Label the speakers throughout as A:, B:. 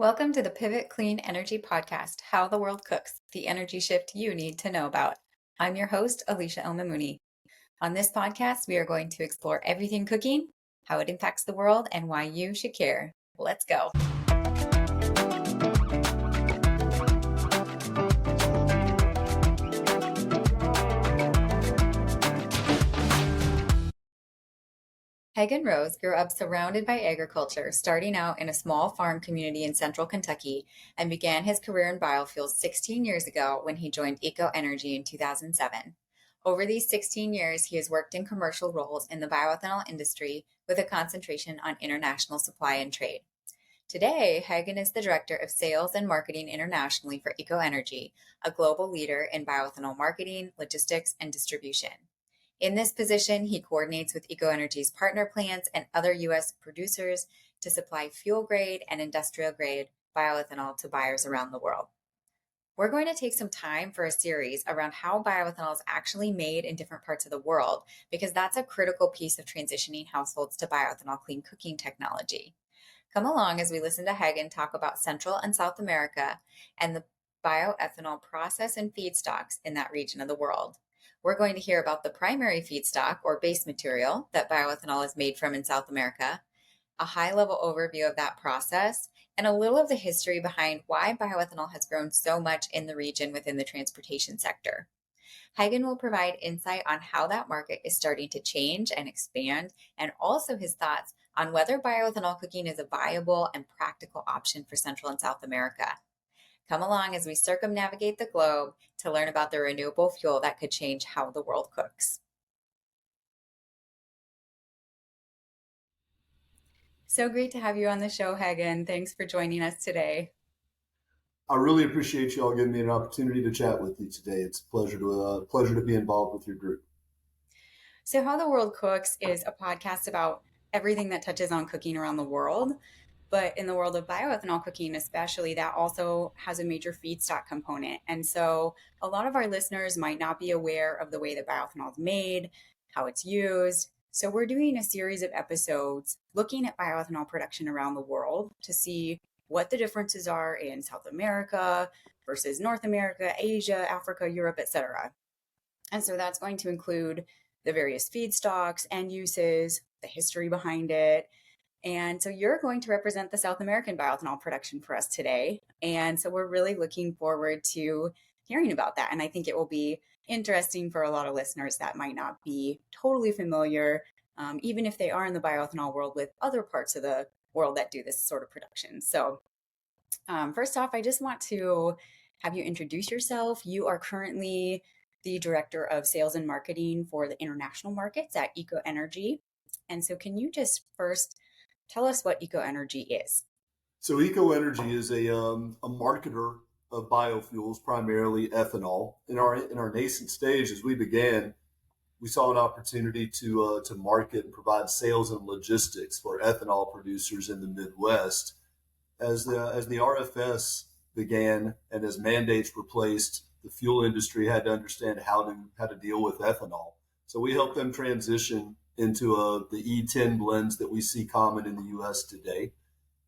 A: Welcome to the Pivot Clean Energy Podcast, How the World Cooks, the energy shift you need to know about. I'm your host, Alicia El-Mamouni. On this podcast, we are going to explore everything cooking, how it impacts the world, and why you should care. Let's go. Hagan Rose grew up surrounded by agriculture, starting out in a small farm community in central Kentucky, and began his career in biofuels 16 years ago when he joined Eco Energy in 2007. Over these 16 years, he has worked in commercial roles in the bioethanol industry with a concentration on international supply and trade. Today, Hagan is the Director of Sales and Marketing internationally for Eco Energy, a global leader in bioethanol marketing, logistics, and distribution. In this position, he coordinates with Eco Energy's partner plants and other U.S. producers to supply fuel grade and industrial grade bioethanol to buyers around the world. We're going to take some time for a series around how bioethanol is actually made in different parts of the world, because that's a critical piece of transitioning households to bioethanol clean cooking technology. Come along as we listen to Hagan talk about Central and South America and the bioethanol process and feedstocks in that region of the world. We're going to hear about the primary feedstock or base material that bioethanol is made from in South America, a high-level overview of that process, and a little of the history behind why bioethanol has grown so much in the region within the transportation sector. Hagan will provide insight on how that market is starting to change and expand, and also his thoughts on whether bioethanol cooking is a viable and practical option for Central and South America. Come along as we circumnavigate the globe to learn about the renewable fuel that could change how the world cooks. So great to have you on the show, Hagan. Thanks for joining us today.
B: I really appreciate you all giving me an opportunity to chat with you today. It's a pleasure to be involved with your group.
A: So How the World Cooks is a podcast about everything that touches on cooking around the world. But in the world of bioethanol cooking, especially, that also has a major feedstock component. And so a lot of our listeners might not be aware of the way that bioethanol is made, how it's used. So we're doing a series of episodes looking at bioethanol production around the world to see what the differences are in South America versus North America, Asia, Africa, Europe, etc. And so that's going to include the various feedstocks and uses, the history behind it. And so you're going to represent the South American bioethanol production for us today. And so we're really looking forward to hearing about that. And I think it will be interesting for a lot of listeners that might not be totally familiar, even if they are in the bioethanol world, with other parts of the world that do this sort of production. So first off, I just want to have you introduce yourself. You are currently the Director of Sales and Marketing for the international markets at Eco Energy. And so can you just first tell us what Eco Energy is?
B: So Eco Energy is a marketer of biofuels, primarily ethanol. In our nascent stage, as we began, we saw an opportunity to market and provide sales and logistics for ethanol producers in the Midwest. As the RFS began and as mandates were placed, the fuel industry had to understand how to deal with ethanol. So we helped them transition into the E10 blends that we see common in the U.S. today.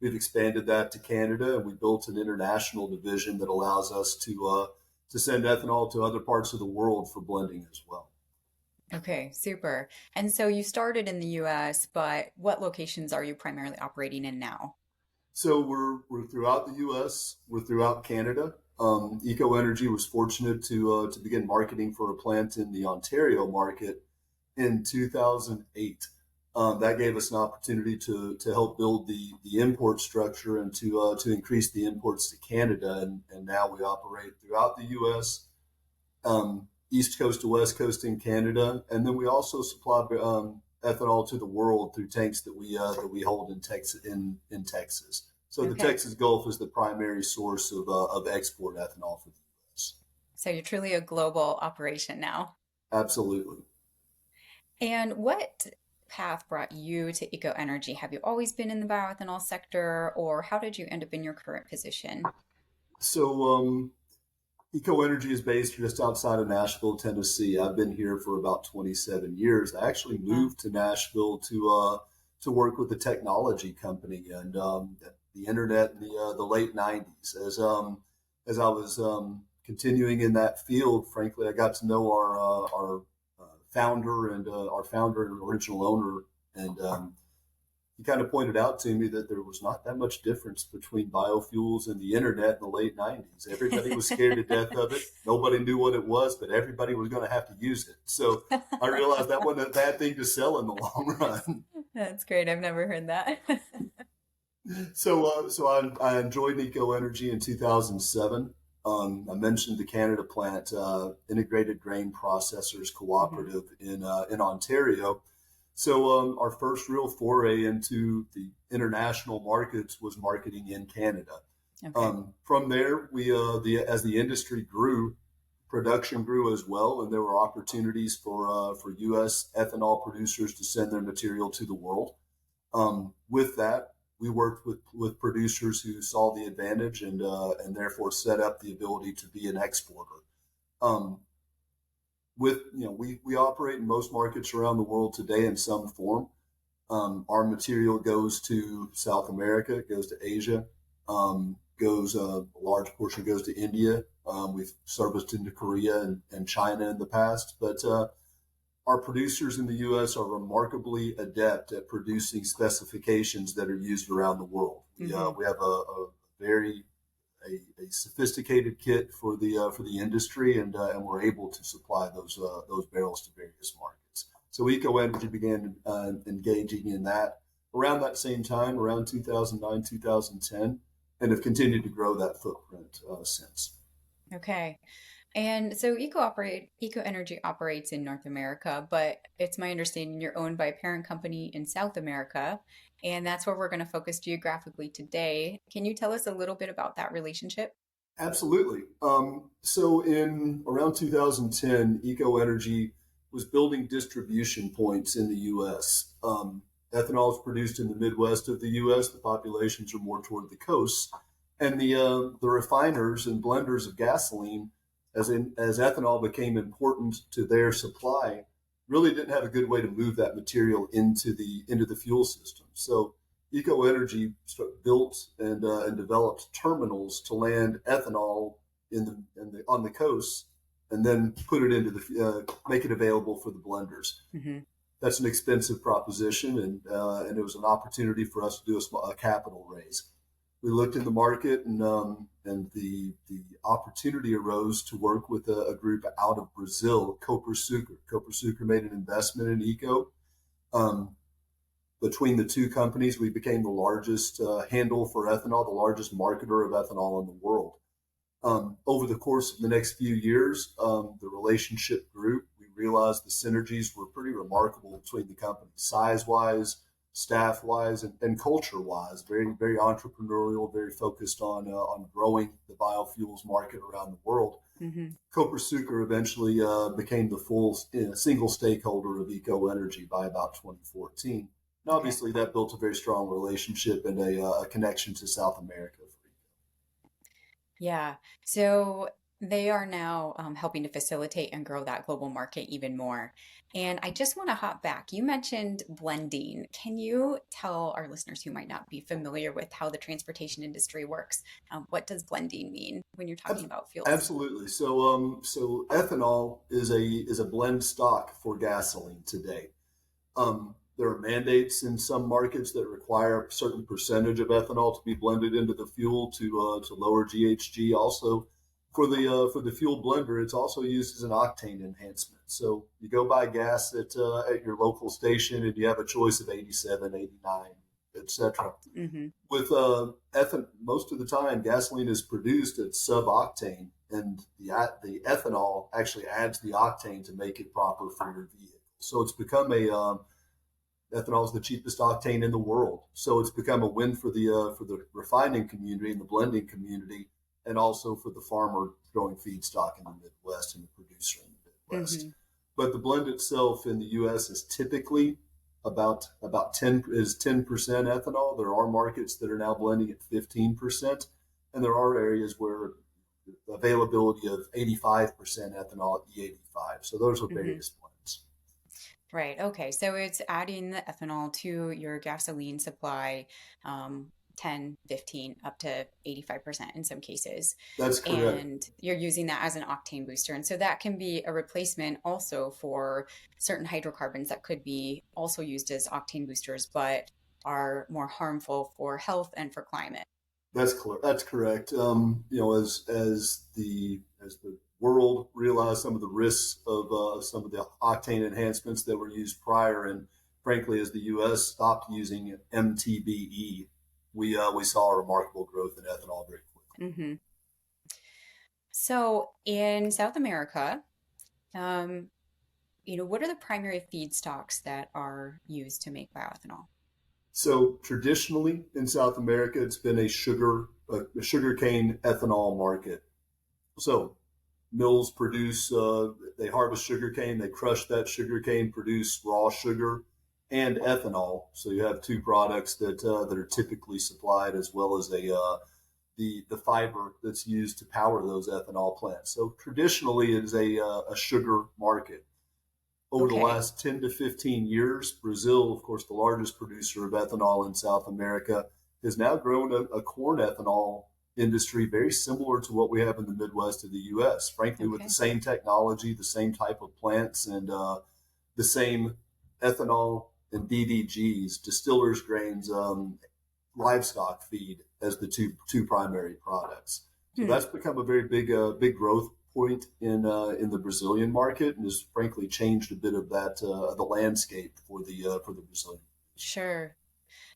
B: We've expanded that to Canada, and we built an international division that allows us to send ethanol to other parts of the world for blending as well.
A: Okay, super. And so you started in the U.S., but what locations are you primarily operating in now?
B: So we're throughout the U.S., we're throughout Canada. Eco Energy was fortunate to begin marketing for a plant in the Ontario market in 2008. That gave us an opportunity to help build the import structure and to increase the imports to Canada. And now we operate throughout the U.S., East Coast to West Coast in Canada. And then we also supply ethanol to the world through tanks that we hold in Texas. So the Texas Gulf is the primary source of export ethanol for the U.S.
A: So you're truly a global operation now.
B: Absolutely.
A: And what path brought you to Eco Energy? Have you always been in the bioethanol sector, or how did you end up in your current position?
B: So Eco Energy is based just outside of Nashville, Tennessee. I've been here for about 27 years. I actually moved to Nashville to work with a technology company, and the internet in the late '90s. As I was continuing in that field, frankly, I got to know our founder and original owner, and he kind of pointed out to me that there was not that much difference between biofuels and the internet in the late '90s. Everybody was scared to death of it. Nobody knew what it was, but everybody was going to have to use it. So I realized that wasn't a bad thing to sell in the long run.
A: That's great. I've never heard that.
B: So I enjoyed Eco Energy in 2007. I mentioned the Canada plant, Integrated Grain Processors
A: Hmm.
B: Cooperative in Ontario. So our first real foray into the international markets was marketing in Canada.
A: Okay.
B: From there, as the industry grew, production grew as well, and there were opportunities for U.S. ethanol producers to send their material to the world. With that, we worked with producers who saw the advantage and therefore set up the ability to be an exporter. Um, we operate in most markets around the world today in some form. Our material goes to South America, it goes to Asia, goes a large portion goes to India. We've serviced into Korea and China in the past, but our producers in the U.S. are remarkably adept at producing specifications that are used around the world.
A: Hmm.
B: We have a very a sophisticated kit for the industry, and we're able to supply those barrels to various markets. So Eco Energy began engaging in that around that same time, around 2009, 2010, and have continued to grow that footprint since.
A: Okay. And so Eco Energy operates in North America, but it's my understanding you're owned by a parent company in South America, and that's where we're going to focus geographically today. Can you tell us a little bit about that relationship?
B: Absolutely. So in around 2010, Eco Energy was building distribution points in the U.S. Ethanol is produced in the Midwest of the U.S. The populations are more toward the coasts, and the refiners and blenders of gasoline, as ethanol became important to their supply, really didn't have a good way to move that material into the fuel system. So Eco Energy built and developed terminals to land ethanol on the coast, and then put it into make it available for the blenders.
A: Hmm.
B: That's an expensive proposition, and it was an opportunity for us to do a capital raise. We looked in the market, and the opportunity arose to work with a group out of Brazil, Copersucar. Copersucar made an investment in Eco. Um, Between the two companies, we became the largest handle for ethanol, the largest marketer of ethanol in the world. Over the course of the next few years, the relationship grew. We realized the synergies were pretty remarkable between the companies, size wise, staff wise, and culture wise. Very, very entrepreneurial, very focused on growing the biofuels market around the world.
A: Hmm.
B: Copper Sucre eventually became the full single stakeholder of Eco Energy by about 2014. And
A: Okay.
B: obviously, that built a very strong relationship and a connection to South America.
A: Yeah. So they are now helping to facilitate and grow that global market even more. And I just want to hop back. You mentioned blending. Can you tell our listeners who might not be familiar with how the transportation industry works? What does blending mean when you're talking about fuels?
B: Absolutely. So ethanol is a blend stock for gasoline today. There are mandates in some markets that require a certain percentage of ethanol to be blended into the fuel to lower GHG. Also, for the fuel blender, it's also used as an octane enhancement. So you go buy gas at your local station, and you have a choice of 87, 89, etc.
A: Hmm.
B: With most of the time, gasoline is produced at sub octane, and the ethanol actually adds the octane to make it proper for your vehicle. So it's become a ethanol is the cheapest octane in the world. So it's become a win for the refining community and the blending community, and also for the farmer growing feedstock in the Midwest and the producer in the Midwest.
A: Hmm.
B: But the blend itself in the U.S. is typically about 10% ethanol. There are markets that are now blending at 15%, and there are areas where availability of 85% ethanol at E85. So those are
A: Hmm.
B: various blends.
A: Right. Okay. So it's adding the ethanol to your gasoline supply. 10, 15, up to 85% in some cases.
B: That's correct.
A: And you're using that as an octane booster. And so that can be a replacement also for certain hydrocarbons that could be also used as octane boosters, but are more harmful for health and for climate.
B: That's correct. As the world realized some of the risks of some of the octane enhancements that were used prior, and frankly, as the U.S. stopped using MTBE, we saw a remarkable growth in ethanol very quickly.
A: Hmm. So in South America, um, what are the primary feedstocks that are used to make bioethanol?
B: So traditionally in South America, it's been a sugarcane ethanol market. So mills produce, they harvest sugarcane, they crush that sugarcane, produce raw sugar and ethanol. So you have two products that are typically supplied, as well as the fiber that's used to power those ethanol plants. So traditionally, it is a sugar market. Over the
A: Okay.
B: last 10 to 15 years, Brazil, of course, the largest producer of ethanol in South America, has now grown a corn ethanol industry very similar to what we have in the Midwest of the U.S., frankly, with the
A: Okay.
B: same technology, the same type of plants, and the same ethanol and DDGs, distillers' grains, livestock feed as the two primary products. So
A: Hmm.
B: that's become a very big growth point in the Brazilian market, and has frankly changed a bit of that the landscape for the Brazilian.
A: Sure.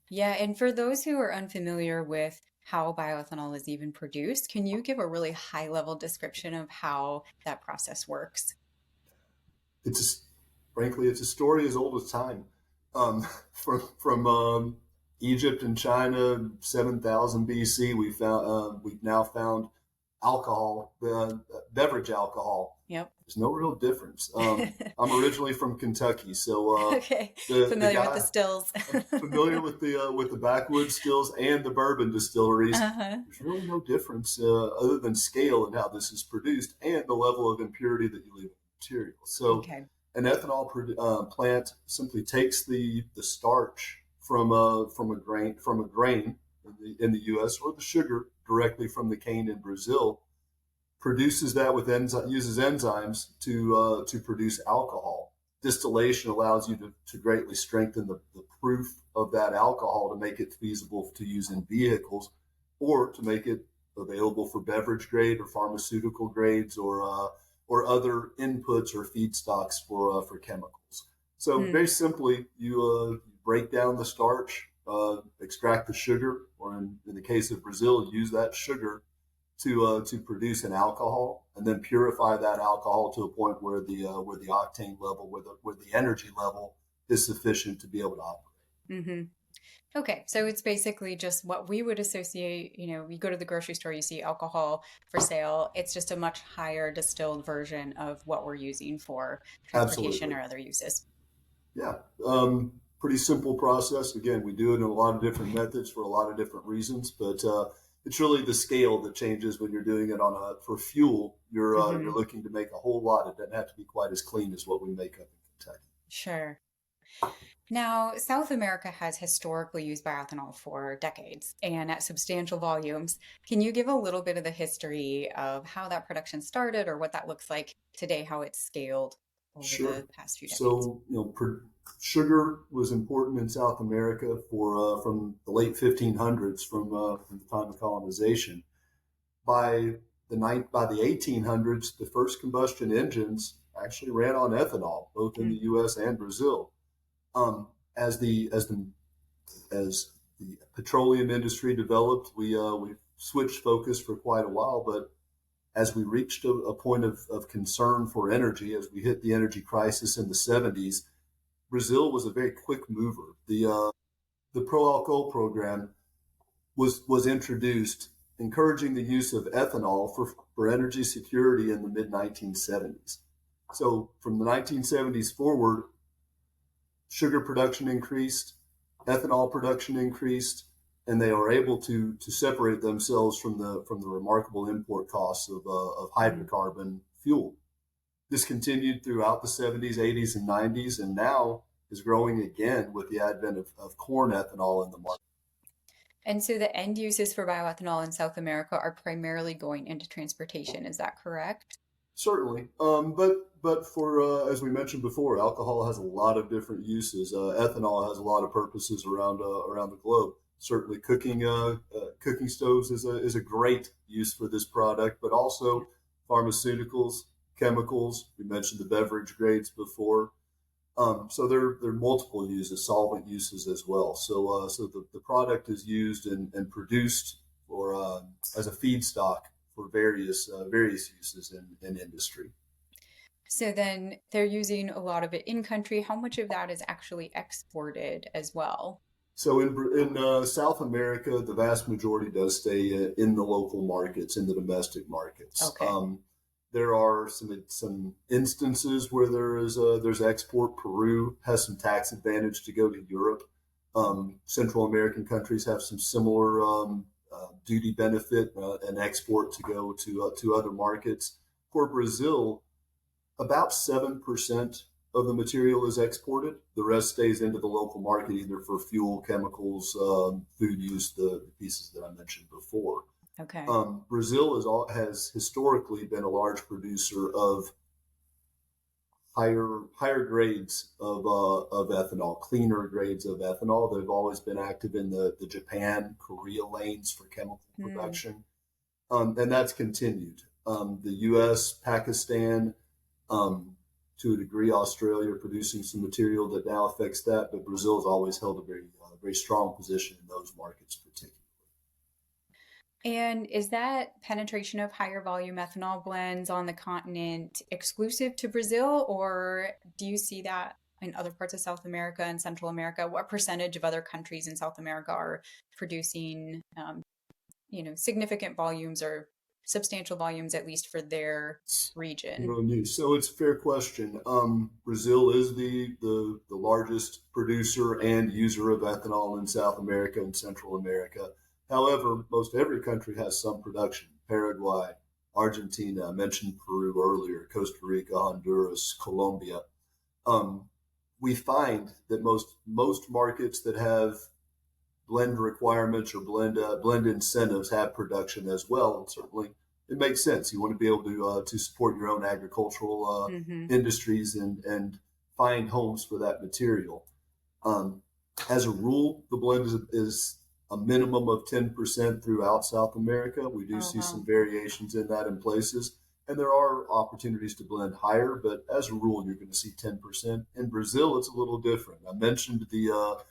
A: Yeah, and for those who are unfamiliar with how bioethanol is even produced, can you give a really high level description of how that process works?
B: It's frankly it's a story as old as time. Um, from Egypt and China, 7,000 BC, we've now found alcohol, beverage alcohol.
A: Yep.
B: There's no real difference. I'm originally from Kentucky, so
A: Okay.
B: the
A: Familiar with the
B: guy
A: stills.
B: I'm familiar with the backwoods stills and the bourbon distilleries.
A: Uh-huh.
B: There's really no difference other than scale in how this is produced and the level of impurity that you leave in the material. So,
A: Okay.
B: an ethanol plant simply takes the starch from a grain in the U.S., or the sugar directly from the cane in Brazil, produces that with uses enzymes to produce alcohol. Distillation allows you to greatly strengthen the proof of that alcohol to make it feasible to use in vehicles, or to make it available for beverage grade or pharmaceutical grades, or other inputs or feedstocks for chemicals. So
A: Hmm.
B: very simply, you break down the starch, extract the sugar, or in the case of Brazil, use that sugar to produce an alcohol, and then purify that alcohol to a point where the octane level, where the energy level is sufficient to be able to operate.
A: Hmm. Okay, so it's basically just what we would associate, you go to the grocery store, you see alcohol for sale. It's just a much higher distilled version of what we're using for transportation
B: Absolutely,
A: or other uses.
B: yeah. Pretty simple process. Again, we do it in a lot of different methods for a lot of different reasons, but it's really the scale that changes when you're doing it for fuel. You're
A: Hmm.
B: looking to make a whole lot. It doesn't have to be quite as clean as what we make up in Kentucky.
A: Sure. Now, South America has historically used bioethanol for decades and at substantial volumes. Can you give a little bit of the history of how that production started or what that looks like today, how it's scaled over
B: Sure.
A: the past few decades?
B: So, sugar was important in South America from the late 1500s, from the time of colonization. By by the 1800s, the first combustion engines actually ran on ethanol, both in the
A: Mm,
B: U.S. and Brazil. Um, as the as the petroleum industry developed, we switched focus for quite a while, but as we reached a point of concern for energy, as we hit the energy crisis in the 70s, Brazil was a very quick mover. The Pro Alcohol program was introduced, encouraging the use of ethanol for energy security in the mid 1970s. So from the 1970s forward, sugar production increased, ethanol production increased, and they are able to separate themselves from the remarkable import costs of
A: mm.
B: hydrocarbon fuel. This continued throughout the 70s, 80s, and 90s, and now is growing again with the advent of corn ethanol in the market.
A: And so the end uses for bioethanol in South America are primarily going into transportation. Is that correct?
B: Certainly, but for as we mentioned before, alcohol has a lot of different uses. Ethanol has a lot of purposes around the globe. Certainly, cooking stoves is a great use for this product, but also pharmaceuticals, chemicals. We mentioned the beverage grades before. So there are multiple uses, solvent uses as well. So the product is used and produced or as a feedstock for various uses in industry.
A: So then they're using a lot of it in country. How much of that is actually exported as well?
B: So in South America, the vast majority does stay in the local markets, in the domestic markets.
A: Okay.
B: There are some instances where there's export. Peru has some tax advantage to go to Europe. Central American countries have some similar duty benefit and export to go to other markets. For Brazil, about 7% of the material is exported. The rest stays into the local market, either for fuel, chemicals, food use, the pieces that I mentioned before.
A: Okay.
B: Brazil has historically been a large producer of higher grades of ethanol, cleaner grades of ethanol. They've always been active in the Japan, Korea lanes for chemical
A: Hmm.
B: production, and that's continued. The U.S., Pakistan, to a degree, Australia producing some material that now affects that, but Brazil has always held a very strong position in those markets, particularly.
A: And is that penetration of higher volume ethanol blends on the continent exclusive to Brazil, or do you see that in other parts of South America and Central America? What percentage of other countries in South America are producing, significant volumes or substantial volumes, at least for their region?
B: No news. So it's a fair question. Brazil is the largest producer and user of ethanol in South America and Central America. However, most every country has some production. Paraguay, Argentina, I mentioned Peru earlier, Costa Rica, Honduras, Colombia. Um, we find that most markets that have blend requirements or blend incentives have production as well. And certainly, it makes sense. You want to be able to support your own agricultural
A: Hmm.
B: industries and find homes for that material. Um, as a rule, the blend is a minimum of 10% throughout South America. We do
A: Oh,
B: see some
A: wow.
B: variations in that in places, and there are opportunities to blend higher, but as a rule, you're going to see 10%. In Brazil, it's a little different. I mentioned the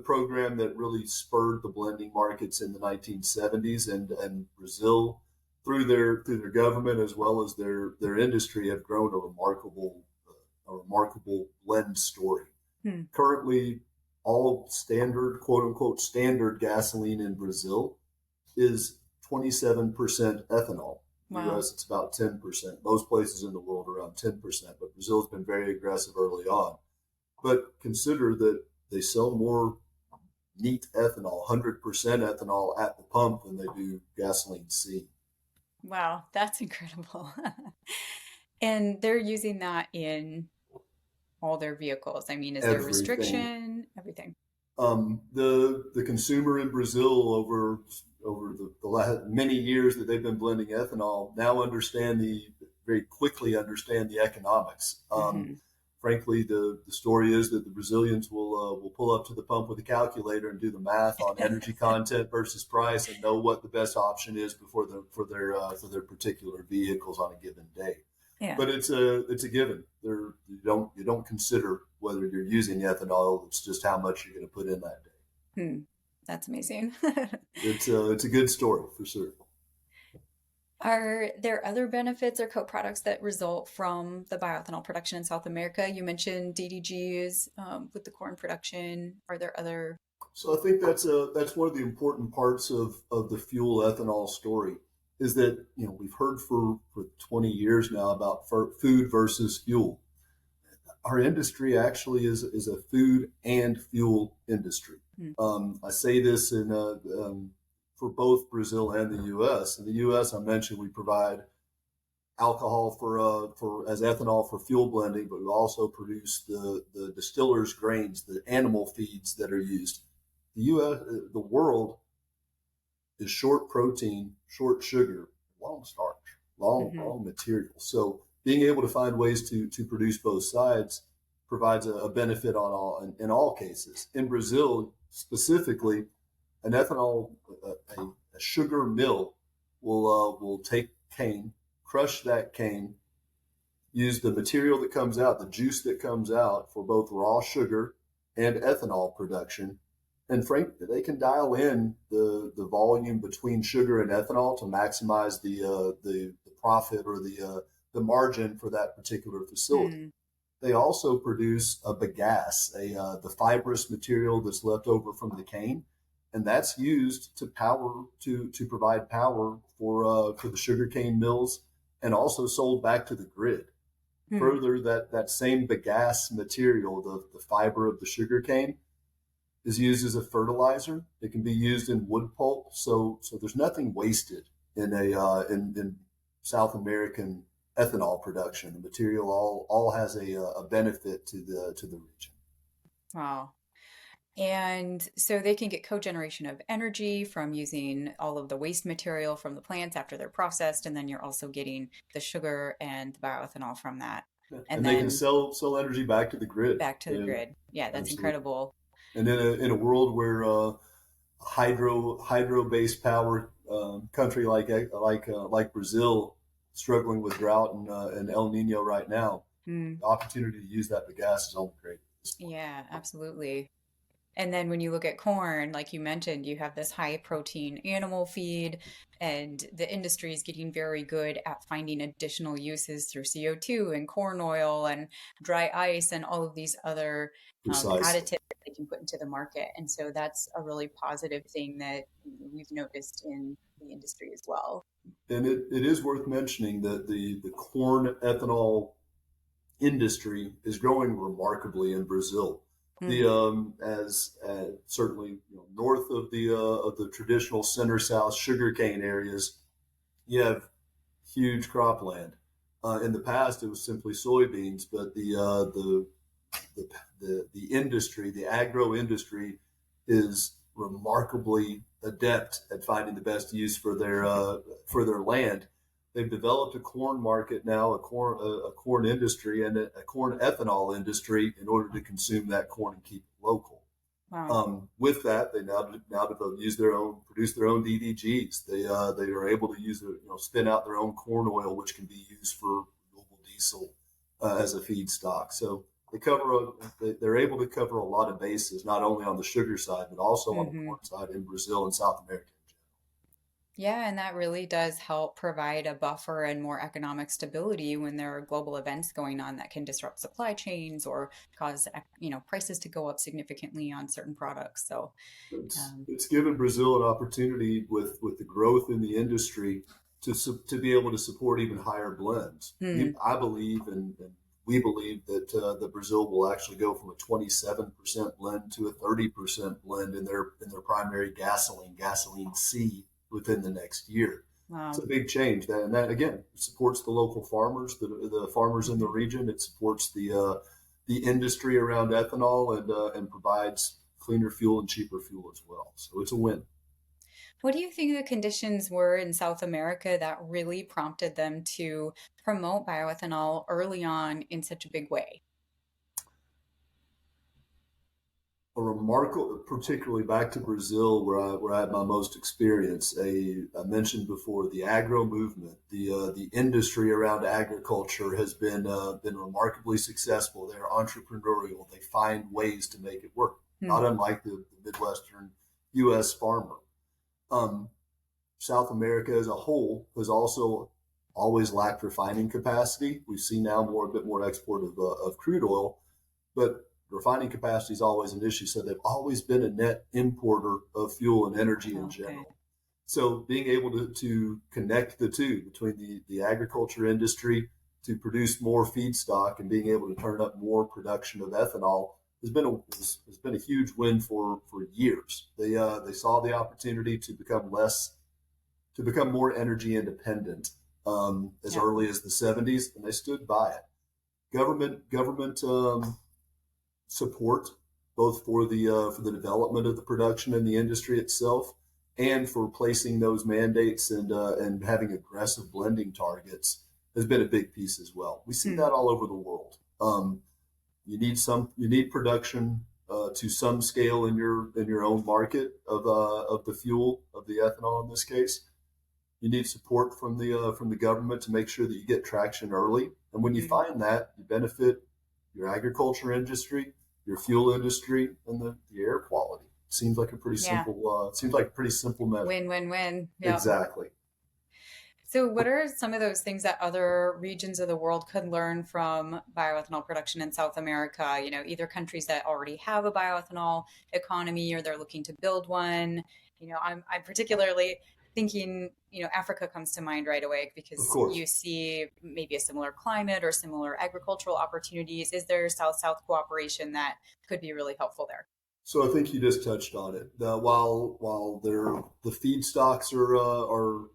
B: program that really spurred the blending markets in the 1970s, and Brazil, through their government as well as their industry, have grown a remarkable blend story.
A: Hmm.
B: Currently, all standard, quote unquote, standard gasoline in Brazil is 27% ethanol.
A: Wow.
B: US, it's about 10%. Most places in the world around 10%, but Brazil has been very aggressive early on. But consider that they sell more neat ethanol, 100% ethanol at the pump than they do gasoline C.
A: Wow, that's incredible. And they're using that in all their vehicles. I mean, is there
B: Everything.
A: restriction? Everything.
B: The consumer in Brazil over the last many years that they've been blending ethanol now understand the very quickly understand the economics.
A: Hmm.
B: Frankly, the story is that the Brazilians will pull up to the pump with a calculator and do the math on energy content versus price and know what the best option is for their particular vehicles on a given day.
A: Yeah.
B: But it's a given. You don't consider whether you're using ethanol. It's just how much you're going to put in that day.
A: Hmm. That's amazing.
B: It's a good story for sure.
A: Are there other benefits or co-products that result from the bioethanol production in South America? You mentioned DDGs with the corn production. Are there other?
B: So I think that's one of the important parts of the fuel ethanol story is that we've heard for 20 years now about food versus fuel. Our industry actually is a food and fuel industry.
A: Hmm.
B: I say this for both Brazil and the U.S. In the U.S., I mentioned we provide alcohol for as ethanol for fuel blending, but we also produce the distillers' grains, the animal feeds that are used. The U.S., the world is short protein, short sugar, long starch,
A: Hmm.
B: long material. So being able to find ways to produce both sides provides a benefit on in all cases. In Brazil specifically, an ethanol a sugar mill will take cane, crush that cane, use the material that comes out, the juice that comes out for both raw sugar and ethanol production. And frankly, they can dial in the volume between sugar and ethanol to maximize the profit or the margin for that particular facility.
A: Mm.
B: They also produce a bagasse, the fibrous material that's left over from the cane, and that's used to provide power for the sugarcane mills, and also sold back to the grid.
A: Mm.
B: Further, that same bagasse material, the fiber of the sugarcane, is used as a fertilizer. It can be used in wood pulp, so there's nothing wasted in South American ethanol production. The material all has a benefit to the region.
A: Wow. And so they can get cogeneration of energy from using all of the waste material from the plants after they're processed, and then you're also getting the sugar and the bioethanol from that.
B: Yeah.
A: And
B: And they can
A: then
B: sell energy back to the grid.
A: back to the
B: Yeah,
A: grid. Yeah, that's
B: absolutely.
A: incredible.
B: And in a world where hydro based power country like Brazil struggling with drought and El Nino right now,
A: Mm,
B: the opportunity to use that bagasse is only great at this point.
A: yeah, absolutely. And then when you look at corn, like you mentioned, you have this high protein animal feed, and the industry is getting very good at finding additional uses through CO2 and corn oil and dry ice and all of these other
B: Precisely.
A: additives that they can put into the market. And so that's a really positive thing that we've noticed in the industry as well.
B: And it is worth mentioning that the corn ethanol industry is growing remarkably in Brazil. The
A: Hmm.
B: as certainly north of the traditional center south sugarcane areas, you have huge cropland. In the past, it was simply soybeans, but the the industry, the agro industry, is remarkably adept at finding the best use for their land. They've developed a corn market now, a corn industry, and a corn ethanol industry in order to consume that corn and keep it local.
A: Wow.
B: With that, they now use their own, produce their own DDGs. They are able to spin out their own corn oil, which can be used for renewable diesel as a feedstock. So they're able to cover a lot of bases, not only on the sugar side, but also on the
A: Hmm.
B: corn side in Brazil and South America.
A: Yeah, and that really does help provide a buffer and more economic stability when there are global events going on that can disrupt supply chains or cause, prices to go up significantly on certain products. So, um,
B: It's given Brazil an opportunity with the growth in the industry to be able to support even higher blends.
A: hmm,
B: I believe and we believe that Brazil will actually go from a 27% blend to a 30% blend in their primary gasoline C, within the next year. It's
A: wow.
B: a big change, and that again supports the local farmers, the farmers in the
A: Hmm.
B: region. It supports the industry around ethanol and provides cleaner fuel and cheaper fuel as well. So it's a win.
A: What do you think the conditions were in South America that really prompted them to promote bioethanol early on in such a big way?
B: A remarkable, particularly back to Brazil, where I had my most experience. I mentioned before the agro movement, the industry around agriculture has been remarkably successful. They're entrepreneurial. They find ways to make it work.
A: Hmm.
B: Not unlike the Midwestern U.S. farmer. Um, South America as a whole has also always lacked refining capacity. We see now a bit more export of crude oil, but refining capacity is always an issue. So they've always been a net importer of fuel and energy in
A: Okay.
B: general. So being able to connect the two between the agriculture industry to produce more feedstock and being able to turn up more production of ethanol has been a huge win for years. They saw the opportunity to become more energy independent as
A: Yeah.
B: early as the 70s, and they stood by it. Government support both for the development of the production and the industry itself, and for placing those mandates and having aggressive blending targets has been a big piece as well. We see
A: Hmm.
B: that all over the world. You need production to some scale in your own market of the fuel of the ethanol in this case. You need support from the government to make sure that you get traction early. And when you
A: Hmm.
B: find that, you benefit your agriculture industry, your fuel industry, and the air quality.
A: Yeah.
B: Seems like a pretty simple measure.
A: Win, win, win. Yep.
B: Exactly.
A: So, what are some of those things that other regions of the world could learn from bioethanol production in South America? Either countries that already have a bioethanol economy or they're looking to build one. I'm particularly thinking, Africa comes to mind right away
B: Of
A: because
B: course.
A: you see maybe a similar climate or similar agricultural opportunities. Is there South-South cooperation that could be really helpful there?
B: So I think you just touched on it. While the feedstocks are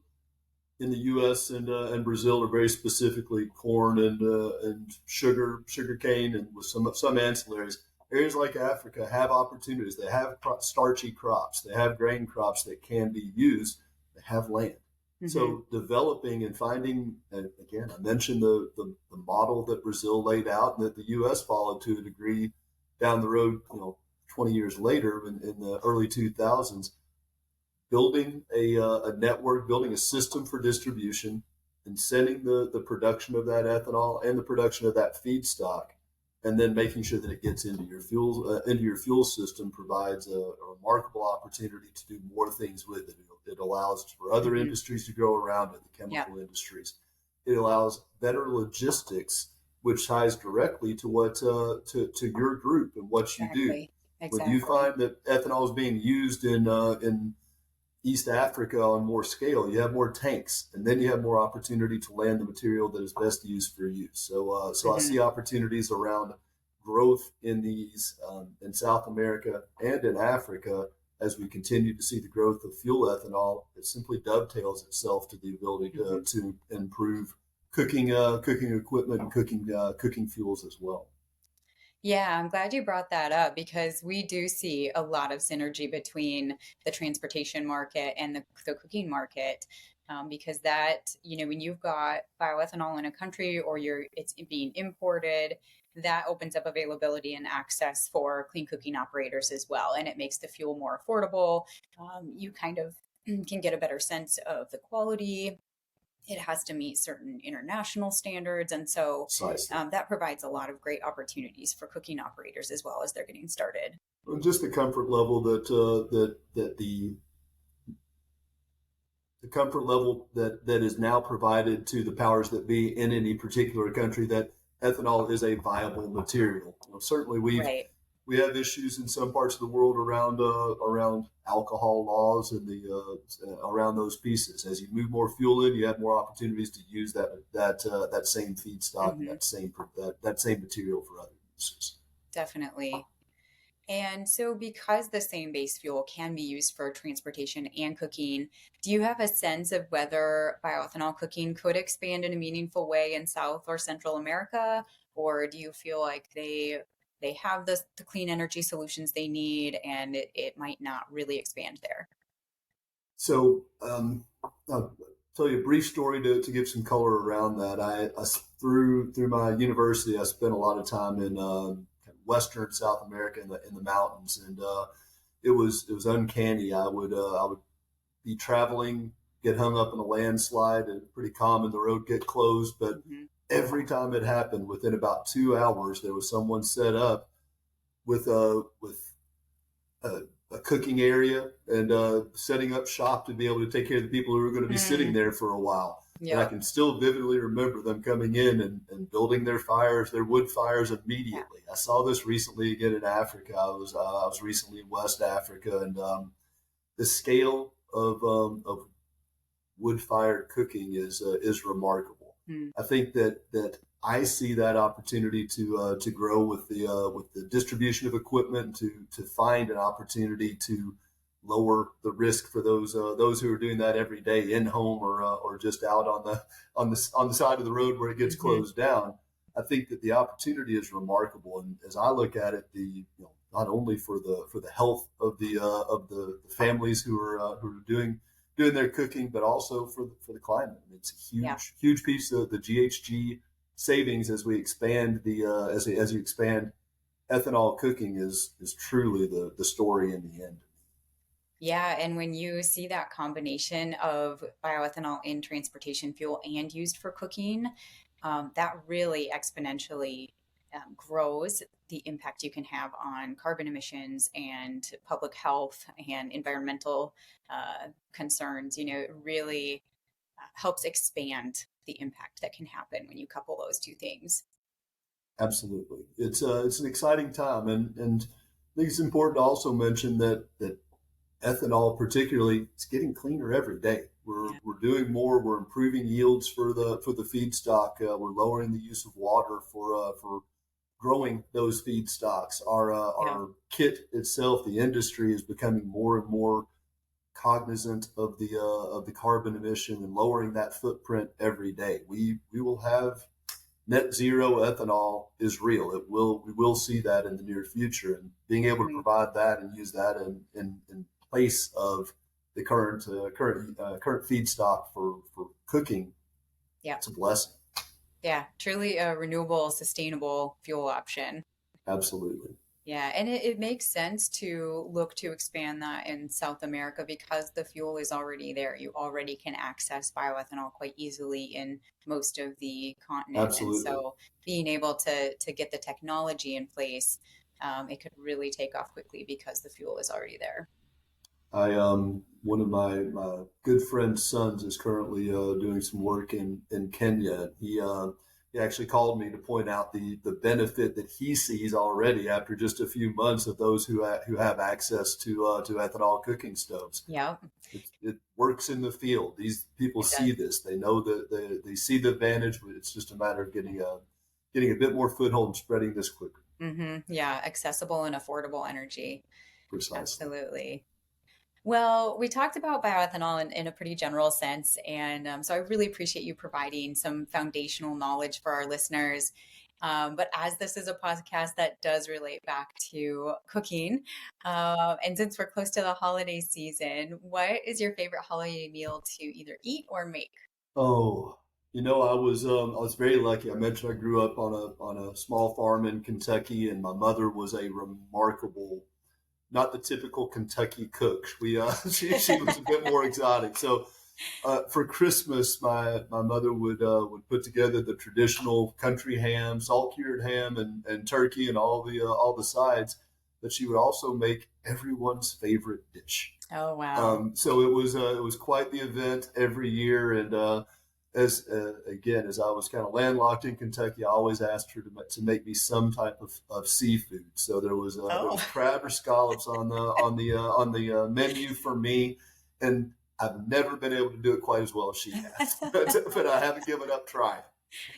B: in the U.S. and Brazil are very specifically corn and sugar cane, and with some ancillaries. Areas like Africa have opportunities. They have starchy crops. They have grain crops that can be used. They have land.
A: Hmm.
B: So developing and finding, and again, I mentioned the model that Brazil laid out and that the U.S. followed to a degree down the road, 20 years later in the early 2000s, building a network, building a system for distribution, and sending the production of that ethanol and the production of that feedstock, and then making sure that it gets into your fuel system provides a remarkable opportunity to do more things with it. It allows for other
A: Hmm.
B: industries to grow around it, the
A: Yeah,
B: chemical industries. It allows better logistics, which ties directly to to your group and what you do.
A: exactly.
B: When you
A: Exactly.
B: find that ethanol is being used in East Africa on more scale, you have more tanks, and then you have more opportunity to land the material that is best used for use. So I
A: Hmm.
B: see opportunities around growth in these in South America and in Africa as we continue to see the growth of fuel ethanol. It simply dovetails itself to the ability
A: Hmm.
B: to improve cooking equipment and cooking fuels as well.
A: Yeah, I'm glad you brought that up because we do see a lot of synergy between the transportation market and the cooking market. Because when you've got bioethanol in a country or it's being imported, that opens up availability and access for clean cooking operators as well. And it makes the fuel more affordable. You kind of can get a better sense of the quality. It has to meet certain international standards. And so
B: Precisely.
A: that provides a lot of great opportunities for cooking operators as well as they're getting started.
B: And just the comfort level that the comfort level that is now provided to the powers that be in any particular country that ethanol is a viable material. Certainly,
A: Right.
B: we have issues in some parts of the world around alcohol laws and the around those pieces. As you move more fuel in, you have more opportunities to use that same feedstock and
A: Hmm.
B: that same material for other uses.
A: Definitely. And so, because the same base fuel can be used for transportation and cooking, do you have a sense of whether bioethanol cooking could expand in a meaningful way in South or Central America? Or do you feel like they have the clean energy solutions they need and it might not really expand there?
B: So, I'll tell you a brief story to give some color around that. Through my university, I spent a lot of time in Western South America in the mountains, and it was uncanny. I would be traveling, get hung up in a landslide, and pretty common the road get closed. But
A: Hmm.
B: every time it happened, within about 2 hours, there was someone set up with a cooking area and setting up shop to be able to take care of the people who are going to be sitting
A: Hmm.
B: there for a while. And I
A: Yep.
B: can still vividly remember them coming in and building their fires, their wood fires
A: Yeah.
B: immediately. I saw this recently again in Africa. I was recently in West Africa, and the scale of wood fired cooking is remarkable.
A: Hmm.
B: I think that I see that opportunity to grow with the distribution of equipment to find an opportunity to lower the risk for those who are doing that every day in home or just out on the side of the road where it gets
A: Hmm.
B: closed down. I think that the opportunity is remarkable, and as I look at it, not only for the health of the families who are doing their cooking, but also for the climate. I mean, it's a
A: Yeah.
B: huge piece of the GHG savings as we expand as you expand ethanol cooking is truly the story in the end.
A: Yeah, and when you see that combination of bioethanol in transportation fuel and used for cooking, that really exponentially grows the impact you can have on carbon emissions and public health and environmental concerns. It really helps expand the impact that can happen when you couple those two things.
B: Absolutely, it's an exciting time, and I think it's important to also mention that ethanol, particularly, it's getting cleaner every day.
A: Yeah.
B: We're doing more. We're improving yields for the feedstock. We're lowering the use of water for growing those feedstocks.
A: Yeah.
B: Our kit itself, the industry, is becoming more and more cognizant of the carbon emission and lowering that footprint every day. We will have net zero ethanol is real. We will see that in the near future, and being able to
A: Mhm.
B: provide that and use that in place of the current feedstock for cooking,
A: Yeah.
B: it's a blessing.
A: Yeah. Truly a renewable, sustainable fuel option.
B: Absolutely,
A: Yeah, and it makes sense to look to expand that in South America because the fuel is already there. You already can access bioethanol quite easily in most of the continent. And
B: absolutely.
A: so being able to get the technology in place, it could really take off quickly because the fuel is already there.
B: I One of my good friend's sons is currently doing some work in Kenya. He actually called me to point out the benefit that he sees already after just a few months of those who have access to ethanol cooking stoves.
A: Yeah,
B: It works in the field. These people
A: it
B: see
A: does.
B: this. They know that they see the advantage. But it's just a matter of getting a bit more foothold and spreading this quicker.
A: Yeah, accessible and affordable energy.
B: Precisely.
A: Absolutely. Well, we talked about bioethanol in a pretty general sense. And so I really appreciate you providing some foundational knowledge for our listeners. But as this is a podcast that does relate back to cooking, and since we're close to the holiday season, what is your favorite holiday meal to either eat or make?
B: Oh, I was very lucky. I mentioned I grew up on a small farm in Kentucky, and my mother was a remarkable, not the typical Kentucky cook. She was a bit more exotic. So for Christmas, my mother would put together the traditional country ham, salt cured ham, and turkey, and all the sides. But she would also make everyone's favorite dish.
A: Oh, wow.
B: So it was quite the event every year, and as again as I was kind of landlocked in Kentucky, I always asked her to make me some type of seafood. So there
A: Oh,
B: was crab or scallops on the menu for me, and I've never been able to do it quite as well as she has, but I haven't given up trying.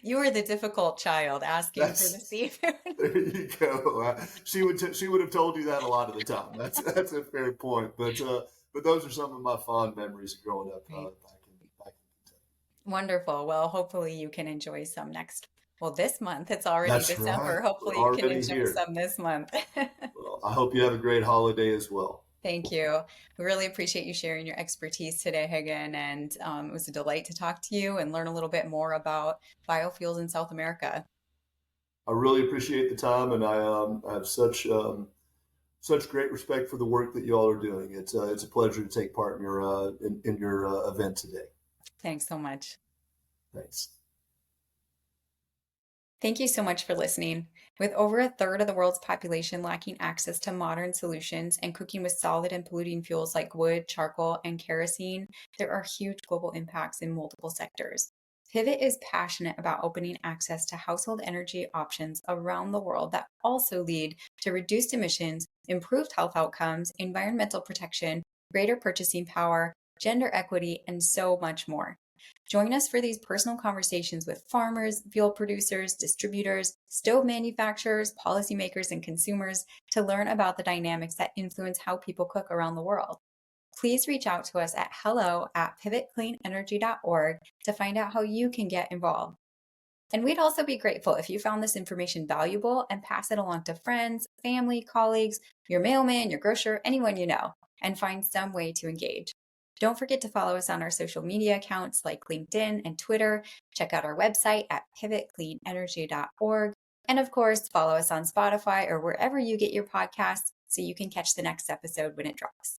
A: you were the difficult child asking for the
B: That's
A: seafood.
B: There you go. She would have told you that a lot of the time. That's a fair point. But those are some of my fond memories of growing up
A: Right.
B: back in Kentucky.
A: Wonderful. Well, hopefully you can enjoy some well, this month. It's already
B: That's
A: December.
B: right. We're
A: Hopefully you can
B: already
A: enjoy
B: here.
A: some this month.
B: Well, I hope you have a great holiday as well.
A: Thank you. We really appreciate you sharing your expertise today, Hagan. And it was a delight to talk to you and learn a little bit more about biofuels in South America.
B: I really appreciate the time, and I have such great respect for the work that you all are doing. It's a pleasure to take part in your event today.
A: Thanks so much.
B: Thanks.
A: Thank you so much for listening. With over a third of the world's population lacking access to modern solutions and cooking with solid and polluting fuels like wood, charcoal, and kerosene, there are huge global impacts in multiple sectors. Pivot is passionate about opening access to household energy options around the world that also lead to reduced emissions, improved health outcomes, environmental protection, greater purchasing power, gender equity, and so much more. Join us for these personal conversations with farmers, fuel producers, distributors, stove manufacturers, policymakers, and consumers to learn about the dynamics that influence how people cook around the world. Please reach out to us at hello@pivotcleanenergy.org to find out how you can get involved. And we'd also be grateful if you found this information valuable and pass it along to friends, family, colleagues, your mailman, your grocer, anyone you know, and find some way to engage. Don't forget to follow us on our social media accounts like LinkedIn and Twitter. Check out our website at pivotcleanenergy.org. And of course, follow us on Spotify or wherever you get your podcasts so you can catch the next episode when it drops.